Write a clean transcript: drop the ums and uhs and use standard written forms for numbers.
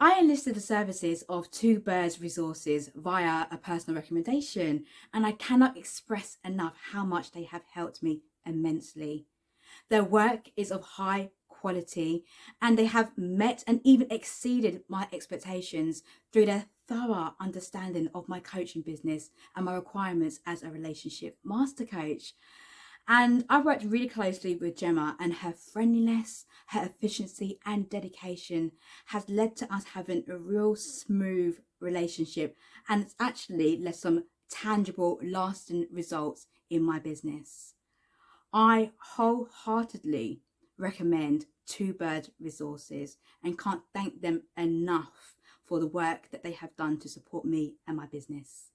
I enlisted the services of Two Birds Resources via a personal recommendation, and I cannot express enough how much they have helped me immensely. Their work is of high quality, and they have met and even exceeded my expectations through their thorough understanding of my coaching business and my requirements as a relationship master coach. And I've worked really closely with Gemma, and her friendliness, her efficiency, and dedication has led to us having a real smooth relationship. And it's actually led some tangible, lasting results in my business. I wholeheartedly recommend Two Bird Resources and can't thank them enough for the work that they have done to support me and my business.